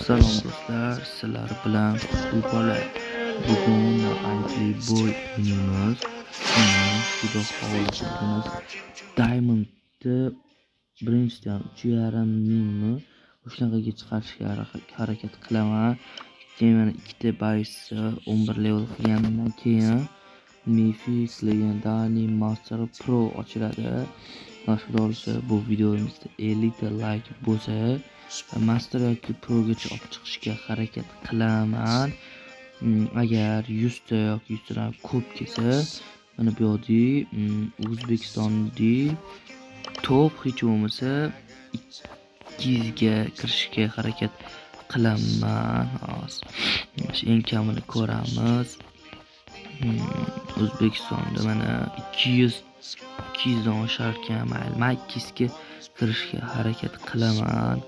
Salom do'stlar, sizlar bilan Futbola. Bugun Ankli Boy o'ynaymiz. Xudo xohlasangiz Diamondni birinchidan 3,5 mingmi o'shanaqaga chiqarishga harakat qilaman. Keyin ikkita baysa 11 level qilgandan keyin Mythic Legendary Master Pro ochiladi. Xudo bu videomizda 50 ta like bo'lsa Master yoki Progacha olib chiqishga harakat qilaman. Agar 100 ta yoki 100 tadan ko'p kelsa, mana bu yerda O'zbekistonda top hech bo'lmasa 200 ga kirishga harakat qilaman. Hozir eng kamini ko'ramiz. O'zbekistonda mana 200 dan oshar ekan. Men 200 ga kirishga harakat qilaman.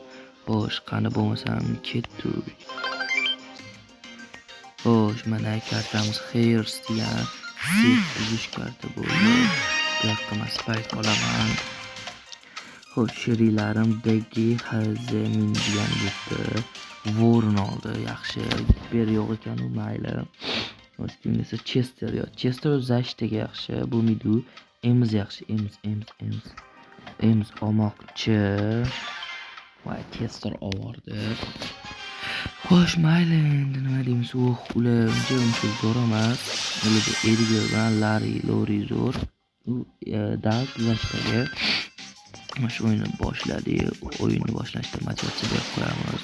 Xo'sh, qani bo'lmasam ketdik. Xo'sh, mana kartamiz Hairs degan uzish karta bo'ldi. Bu yoqqa spike olaman. Xo'sh, sherilarim Degi Hazemin degan bo'ldi. Warren oldi, yaxshi. Ber yo'q ekan u mayli. Xo'sh, keyin esa Chester yo. Chester o'zashtaga yaxshi. Bu midu Ems yaxshi. Ems olmoqchi. Voy, Chester oldi. Xo'sh, mayli, endi nima deymiz? Ular uncha zo'r emas. Ularda Edgar va Lori zo'r. U Dark Lashtaga shu o'yinni boshladik. O'yinni boshlashda motivatsiya berib qo'yamiz.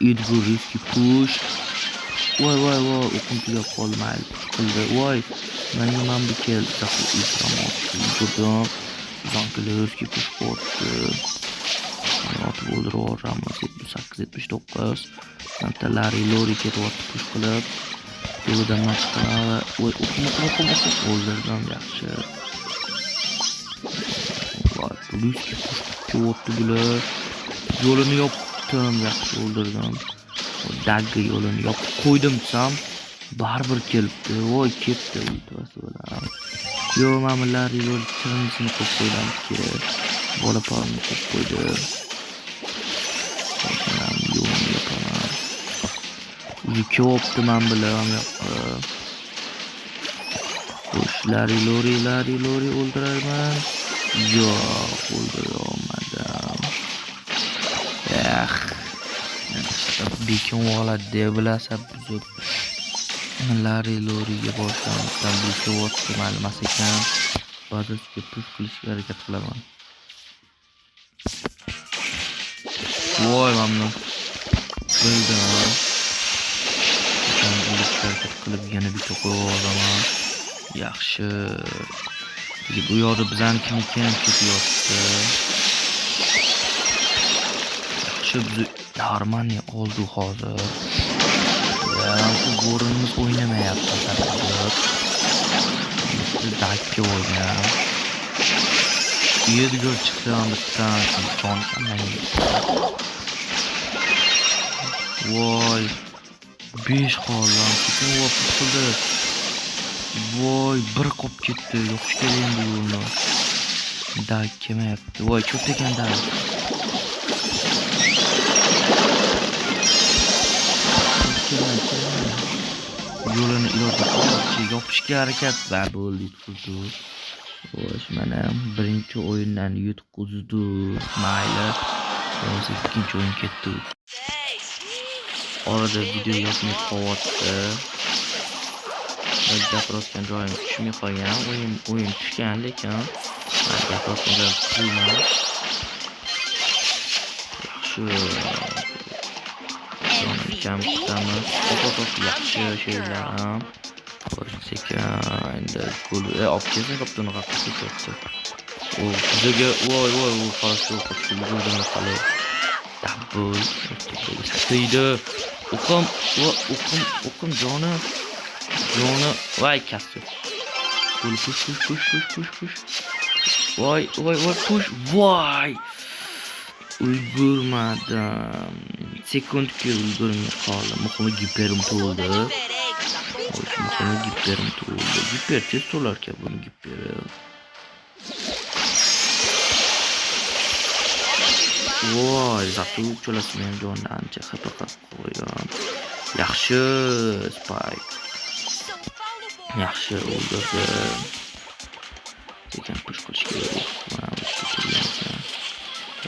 Edgar riski push. Voy, o'qim tugab qoldi, mayli qildi. Voy, menga ham bir keldi. Taxul iltiramoqchi. Zankilerski push qo'ydi. Otib o'ldirib 78-79. Mantalari Lori ketyapti push qilib. Yo'lidan chiqadi. Voy, o'qim o'ldirdim, yaxshi. Voy, riski push qo'ydi bular. Yo'lini yopdim, yaxshi o'ldirdim. Dagga yo'lini yopib qo'ydim desam, baribir kelibdi. Voy, ketdi ultrasi bilan. Yo, mamlari yo'l chiringisini qo'yib qo'ydim kerak. Bola parni qo'yib qo'ydi. Yo'lini yopaman. Uzi ko'pdi men bilan yo'qqa. Xo'sh, Lori o'ldirarman. Yo'q, o'ldira olmadim. Bekin oladi deb bilasa buzib Loriga boshlamoqdan bekin o'tdi ma'lum ekan. Bazasiga push qilishga harakat qilaman. Voy, mamnun. Bildim. Sen harakat qilib yana bitta qo'yib olaman. Yaxshi. Bu yo'lda bizaniki ketyapti. Yaxshi, biz Darmani oldi hozir. Bu bo'rinimiz o'ynamayapti taraflar. Dakka o'ynar. Edgar chiqdi bittadan jon qanday. Voy. 5 qolgan. Keyin voqif qildi. Voy, bir qop ketdi. Yo'qish kerak endi yo'lni. Dak kelmayapti. Voy, cho'p ekan dak. Yo'lini iloji yopishga harakat va bo'ldi, yutqizdi. Xo'sh, mana birinchi o'yindan yutqizdi. Mayli. Hozir ikkinchi o'yin ketdi. Orada video yozmay qo'yapti. Gapirayotgan joyim tushmay qolgan. O'yin tushgan, lekin gapirayotgan joyim tushmay. Yaxshi. Kam tutamiz. Yaxshi şeyler. Sekin gol opkezin kaptığını kaptı. O bizga voy qarashga qo'shib yurgan hali. Double. Saydi. O'qim joni. Voy kasdi. Gol push. Voy push. Voy. Ulgurmadim. Sekundga ulgurmay qoldim. Muhimi giperim to'ldi. Giper tez to'larkan buni giperi. Voy, zatu uchalasining ham jonni ancha xafa qilib qo'ygan. Yaxshi Spike. Yaxshi o'ldirdi. Sekin push qilish kerak. Mana bu kelgan ekan.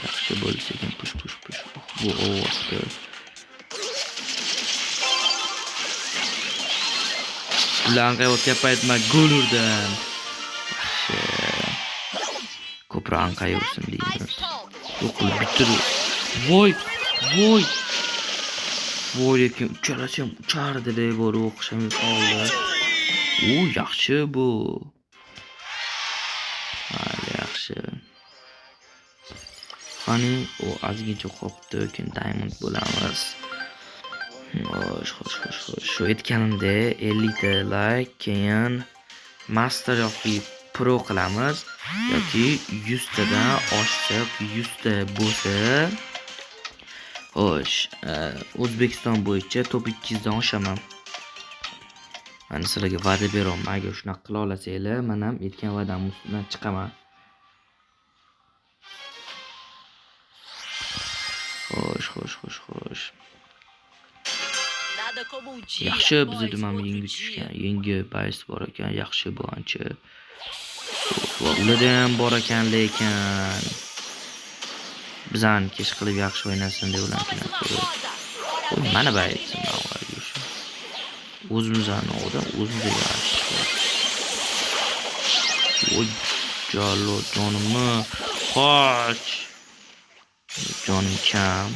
Yaxshi bo'ldi, sekin push. Bu ovozda. Ularga o'tga paytma gol urdim. Yaxshi. Ko'proq anqa yursin deymiz. Yo'q, bitirdi. Voy. Lekin uchalasi ham uchardi-da, bor o'xshamay qoldi. Yaxshi bu. Hali yaxshi. Qani, ozgincha qopdi, keyin diamond bo'lamiz. Xo'sh. Shu aytganimda 50 ta like, keyin master yoki pro qilamiz yoki 100 tadan oshsa, 100 ta bo'lsa, xo'sh, O'zbekiston bo'yicha top 200 dan oshaman. Mana sizlarga va'da beraman, agar shunaqa qila olasanglar, men ham aytgan va'dam ustidan chiqaman. Xo'sh. Yaxshi, bizni dumam yengi tushgan. Yengi bays bor ekan, yaxshi bu ancha. Va ularda ham bor ekan, lekin bizani kesh qilib yaxshi o'ynasin deb ularni qo'yib. Mana baytsin avvalgi shu. O'zimizdan o'zimizga yaxshi. Jallo jonimni qoch. Jonim kam.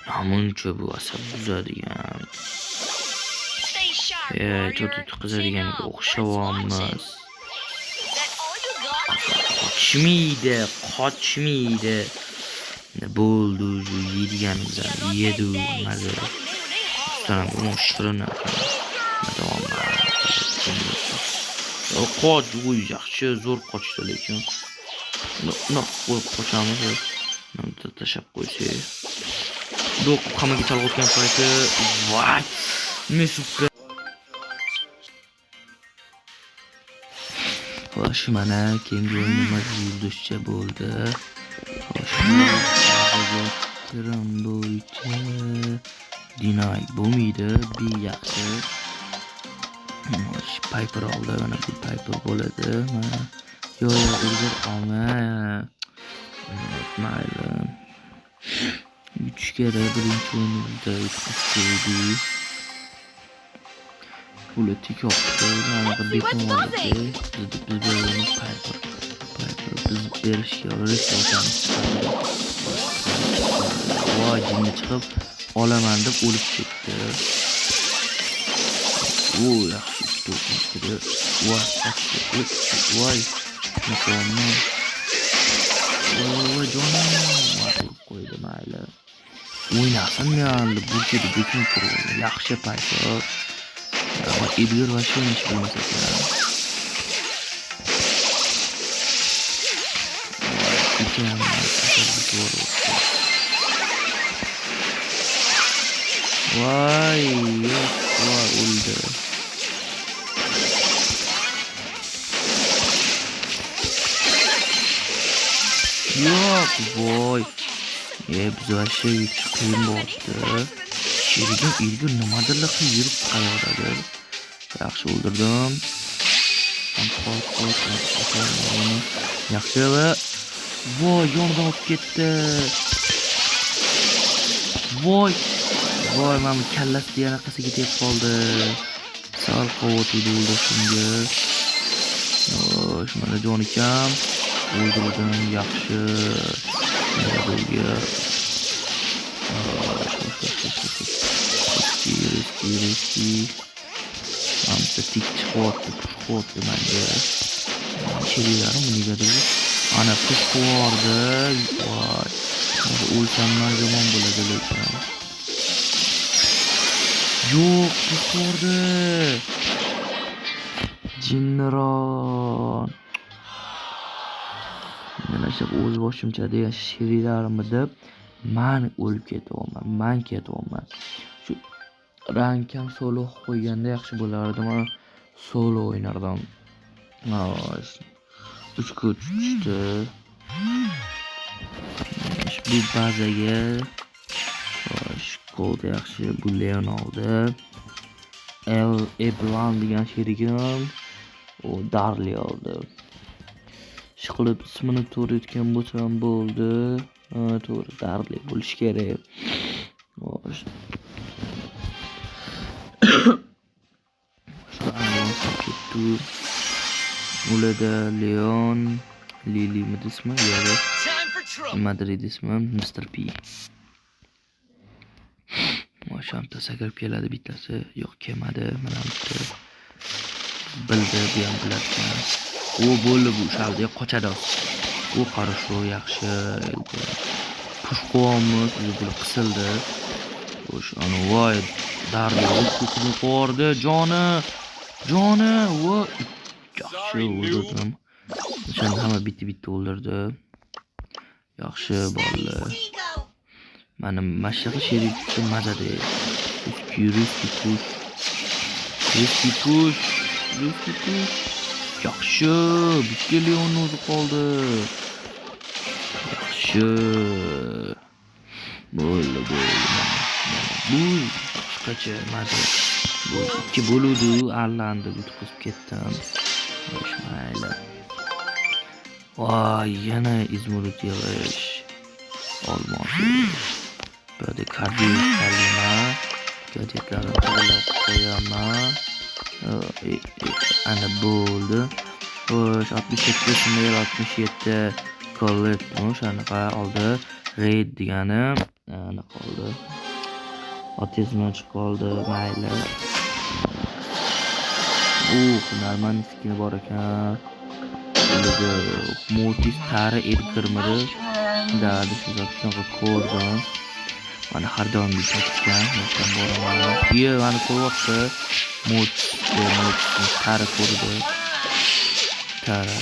Namuncha bu asab buzadigan. Cho'ti qizadiganiga o'xshavamiz. Qochmaydi. Bo'ldi, shu yeganimizdan yedi maza. Ustoram shirin davom qoch, yaxshi, zo'r qochdi lekin. Qochamiz. Tashlab qo'ysak. Do'q hammaga chalg'itgan payti. Voy! Mesutga. Xo'sh, mana keyingi o'yinimiz yulduzcha bo'ldi. Kirim bo'yicha Dinay bo'lmaydi, bi yaxshi. Piper oldi, mana bu Piper bo'ladi. Mana o'zgar olma. Mayli. 3 kere birinchi o'yinimizda yutqazdi. Puli tik yo'qdi. Anaqa beton oldi. Biz Piper biz berishga urinamiz. Voy, jinni chiqib olaman deb o'lib ketdi. Yaxshi to'pni. Voy, mukammal. Jonim qo'ydi, mayli. O'ynasin meni, bu yerda bekin turib. Yaxshi Piper. Edgar va Shinish bo'lmasa kerak. Voy, o'ldi. Yo'q, voy. Biz vashsha yutish qiyin bo'ldi. Sherigan nimadirlar qilib yurib qayoqdadir. Yaxshi o'ldirdim. Yaxshi va voy, yondan o'tib ketdi. Voy, mana kallasi yanaqasiga tegib qoldi. Sal qovotdi o'ldashimga. Mana jon ekan. O'ldirdim, yaxshi. Nega riski. Hamsa tik chiqyapti menga. Sherilarim negadir ana push qo'yardi. Voy. O'lsam yomon bo'ladi lekin. Yo'q, push qo'yardi. Jinniron. Mana shu o'z boshimcha degan sherilarimni deb men o'lib ketyapman. Shu rankam solo qo'yganda yaxshi bo'lardi. Men solo o'ynardim. 3 tushdi. Bu bazaga kod yaxshi. Bu Leon oldi. Eblan degan sherigim u Darli oldi. Ishqilib ismini to'g'ri aytgan bo'lsam bo'ldi. To'g'ri Darli bo'lish kerak. Xo'sh. Shu anonsa ketdi. Ulada Leon, Lili ismi yo'q. Madrid ismi Mr. P. Shamta sakrab keladi bittasi. Yo'q, kelmadi. Mana bitta. Bildi, bu ham bilarkan. U bo'ldi, bu shalda qochadi. U qarashu yaxshi. Pushqonmiz, o'zi bu qisildi. Xo'sh, ana voy, daryo ko'kni qo'rdi, joni, va yaxshi o'ldirdim. O'shani hamma bitta o'ldirdi. Yaxshi bo'ldi. Mana mashaqi sherik uchun mazada. Ruski push. Yaxshi, bitta Leon o'zi qoldi. Yaxshi. Bo'ldi. Bu boshqacha maza. Bu ikki bo'ludi, allandi, bu qilib ketdim. Mayli. Voy, yana izmurit yig'ish. Olmoq. Böyle kalima gadgetlarni to'g'rilab qo'yaman. Ana bo'ldi. Xo'sh, 67 sinir 67 collect o'shanaqa oldi. Raid degani ana qoldi. Otizman chiqib qoldi, mayli. Hunarmand skini bor ekan. Mortis tari erkirmidi. Dadi shunaqa ko'rdim. Mana har doim bitkizgan, men boraman. Mana ko'ryapti. Mortis tari ko'rdi. Tara.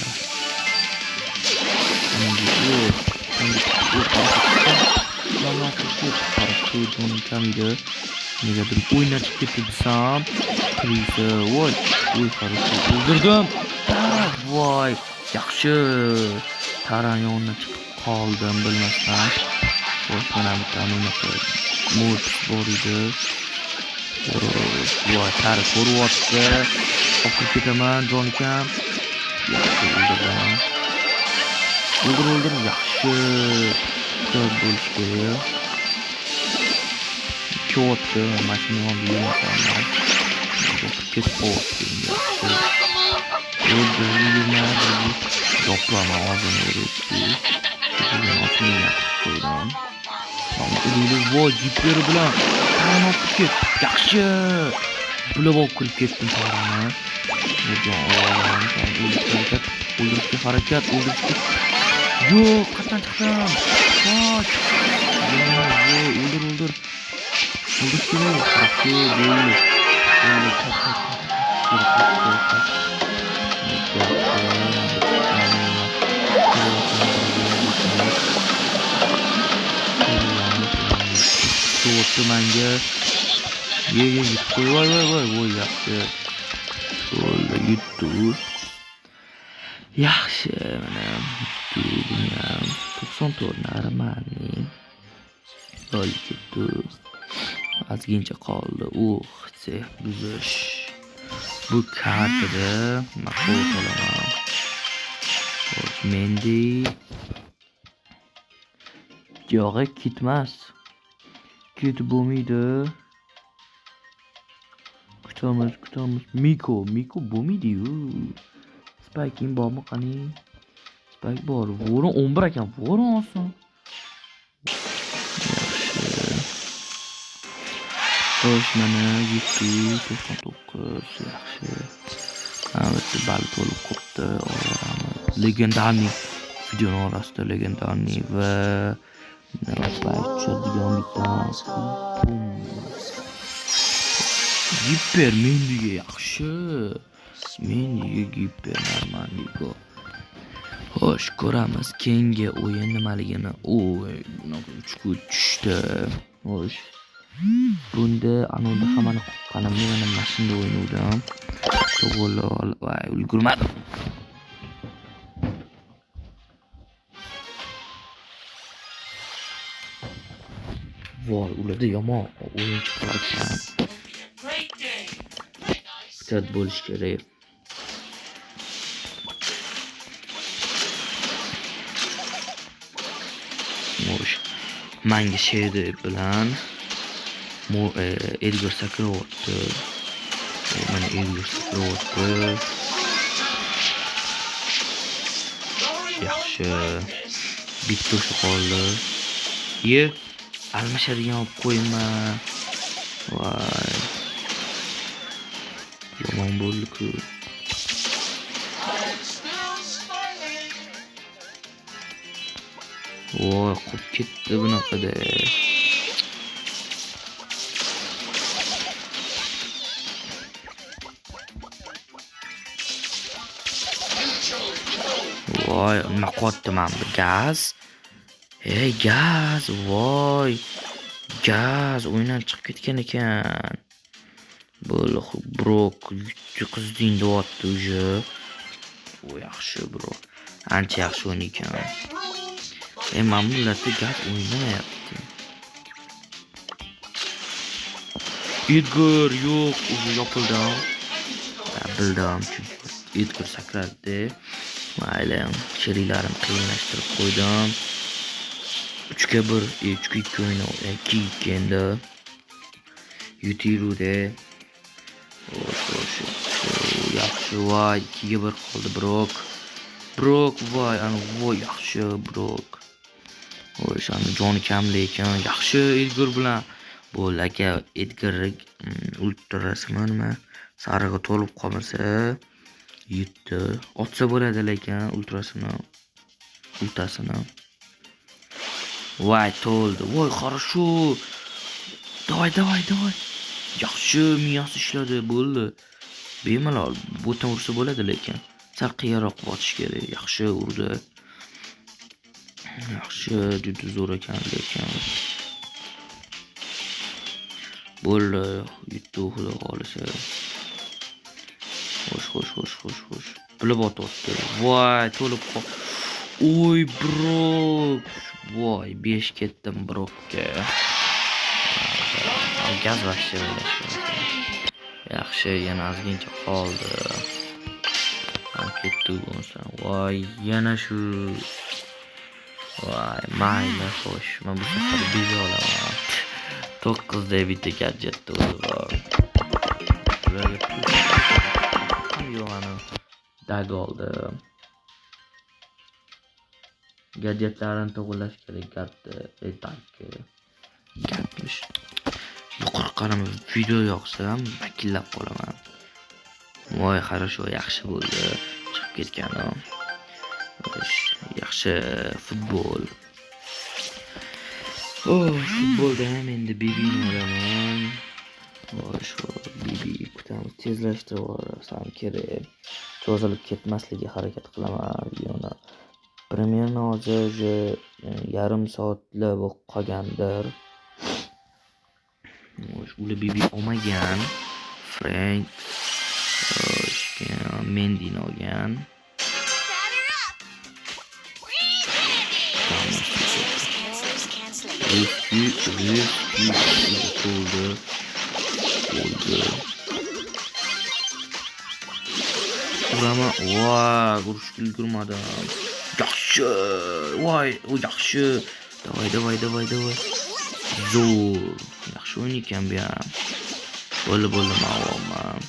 Negadir o'ynatib ketdi desam, kirisa, voy, o'ldirdim. Voy, yaxshi. Taran yonidan chiqib qoldim bilmasdan. Xo'sh, mana bitta unaqa Mortis bor edi. Voy, tari ko'ryapti. Oqib ketaman, jonikam. Yaxshi o'ldirdim. O'ldir, yaxshi. To'rt bo'lish kerak. Ko'tdi, mashinani yemasan. Ketib yaxshi. O'ldirdim. To'plama og'zini urishdi. Keyin ochini qo'ydim. Voy, jiper bilan tarani olib ket. Yaxshi. Bulab kirib ketdim tarani. O'ldirishga harakat. Yo'q, qatdan chiqdim. Qoch. O'ldir. O'ldir kerak. Yaxshi, bo'ldi. Manga ye voy yaxshi bo'ldi, yutdi. Yaxshi, mana yutdi. 94 narmani bo'lib ketdi. Ozgincha qoldi. Buzish. Bu kartada maqol qolaman. Mendi yo'q, ketmas. Ketib bo'lmaydi. Kutamiz. Miko bo'lmaydi-yu. Spike'ing bormi qani? Spike bor. Voron 11 ekan. Voron olsin. Yaxshi. Xo'sh, mana 99 yaxshi. Albatta bali to'lib qopti. Legendarniy videoning orasida legendarniy va tushadigan bitta giper mendiga yaxshi. Mendiga giper normalniy. Xo'sh, ko'ramiz keyingi o'yin nimaligini. Bunaqa 3 kun tushdi. Xo'sh. Bunda anonda hammani qoqqanimni mana mashinada o'ynaydim. To'g'ri, ulgurmadim. Voy, ularda yomon o'yinchi bor ekan. Bitat bo'lish kerak. Mo'sh. Manga Shedi bilan Edgar sakrayapti. Mana Edgar sakrayapti. Yaxshi. Bitta o'sha qoldi. Almashadigan olib qo'yma. Voy. Yomon bo'ldi-ku. Voy, qop ketdi bunaqada. Voy, nima qotdi men bu gaz? Ey, gaz, voy. Gaz o'yindan chiqib ketgan ekan. Bo'ldi, Brok qizding deyapti o'zi. O yaxshi bro. Ancha yaxshi o'ynaykan. Men bularda gaz o'ynamayapti. Edgar yo'q, o'zi yopildi. Bildim, chunki Edgar sakradi. Mayli, sheriklarim qiyinlashtirib qo'ydim. 3-1, 3-2 o'yna, 2-2 endi. Yutirude. Yaxshi, voy, 2-1 qoldi Brok. Voy, ana voy, yaxshi Brok. Voy, shuni joni kam lekin yaxshi Edgar bilan. Bo'l aka, Edgar ultrasimi nima? Sarig'i to'lib qolmasa, yutdi. Otsa bo'ladi lekin ultrasini. Voy, to'ldi. Voy, хорошо. Давай. Yaxshi, miyasi ishladi, bo'ldi. Bemalol bo'tan ursa bo'ladi lekin. Sal qiyaroq botish kerak. Yaxshi urdi. Yaxshi, juda zo'r ekan lekin. Bo'ldi, yutdi xudo xolisa. Xo'sh. Bilib o'tdi. Voy, to'lib qol. Oy, Brok. Voy, 5 ketdim Brokka. Gaz vaqti yaxshi, yana ozgincha qoldi. Ketdi bo'lsa. Voy, yana shu. Voy, mayli, xo'sh. Men bu safar biza olaman. 9 da bitta gadjetni o'zi bor. Yo'g'ani dag oldi. Gadjetlarni to'g'rilash kerak, gapmish. Yuqori qarama, video yoqsa ham vakillab qolaman. Voy, хорошо, yaxshi bo'ldi. Chiqib ketganim. Yaxshi futbol. Futbolda ham endi Bibini olaman. Voy, shu Bibi kutamiz, tezlashtirib yuborsam kerak. Cho'zilib ketmasligiga harakat qilaman videoni. Примерно hozir yarim soatlar bo'lib qolgandir. Uli Bibi olmagan. Frank Mendini olgan. Urama, voy, urishga ulgurmadim. Yaxshi, voy, u yaxshi. Davay. Zo'r. Yaxshi o'ynaykan bu ham. Bo'ldi, ma'lum.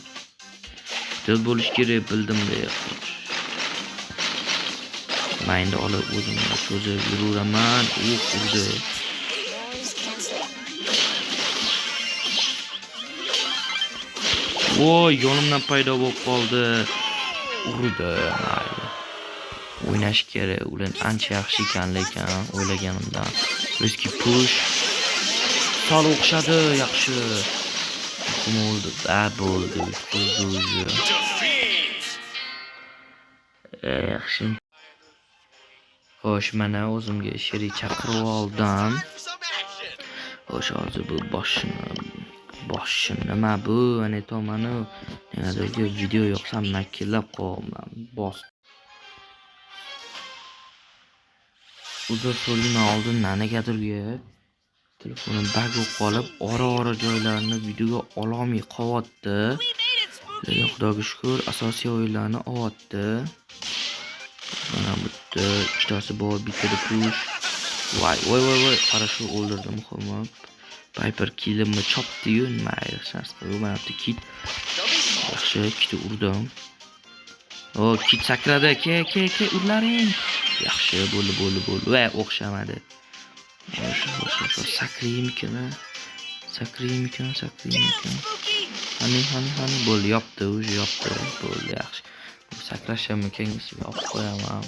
Dil bo'lish kerak, bildim deb. Mayni olib o'zimni cho'zib yuraman. Urdi. Voy, yonimdan paydo bo'lib qoldi. Urdi. O'ynash kerak. Ular ancha yaxshi ekan lekin o'ylaganimdan. Risky push. Sal o'xshadi, yaxshi. Bo'ldi, bo'ldi. Yaxshi. Xo'sh, mana o'zimga sherik chaqirib oldim. Xo'sh, hozir bu boshim nima bu? Ana tomani negadir video yoqsam makillab qo'yaman. Uzr so'rayman oldindan negadirga. Telefonim bug bo'lib qolib, ora joylarni videoga ololmay qolyapti. Lekin Xudoga shukr, asosiy o'yinlarni olyapti. Mana bitta, ikkitasi bor, bittada push. Voy, qarashu o'ldirdi muhimmi. Piper killimni chopdi-yu, mayli shans. Mana bitta kit. Yaxshi, ikkita urdim. Kit sakradi. Ke, urlaring. Yaxshi, bo'ldi. Voy, o'xshamadi. Sakraymikan. Hani bo'ldi, yopdi, уже yopdi. Bo'ldi, yaxshi. Sakrashimikan, olib qo'yaman.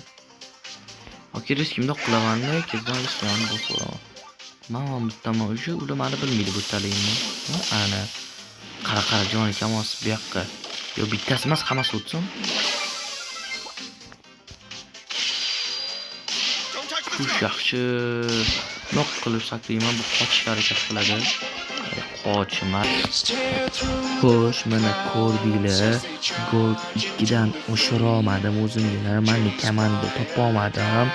Okeris kimda qilamanmi? Kezdan ishlarni bosiraman. Men bittaman, уже ular meni bilmaydi bu talayimni. Ana. Qara, joni kamoz bu yoqqa. Yo, bittasi emas, hammasi o'tsin. Push yaxshi. Nok qilib sakrayman, bu qochishga harakat qiladi. Qochma. Xo'sh, mana ko'rdinglar. Gol 2 dan oshira olmadim o'zimga. Meni komanda topa olmadim.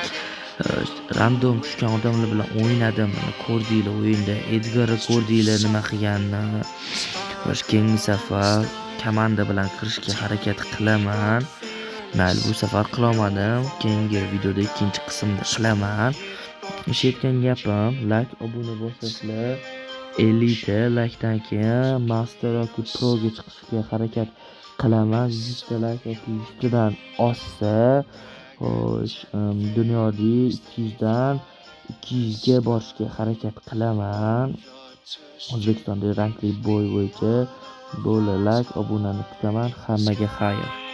Random tushgan odamlar bilan o'ynadim. Mana ko'rdinglar o'yinda. Edgar ko'rdinglar nima qilganini. Keyingi safar komanda bilan kirishga harakat qilaman. Mayli, bu safar qila olmadim. Keyingi videoda ikkinchi qismda qilaman. Aytgan gapim, like, obuna bo'lsanglar, 50 ta likedan keyin Master yoki Proga chiqishga harakat qilaman. 100 ta like yoki 100 tadan oshsa, xo'sh, dunyoda 200 dan 200 ga borishga harakat qilaman. O'zbekistonda rankli bo'y bo'yicha like, obunani kutaman. Hammaga xayr.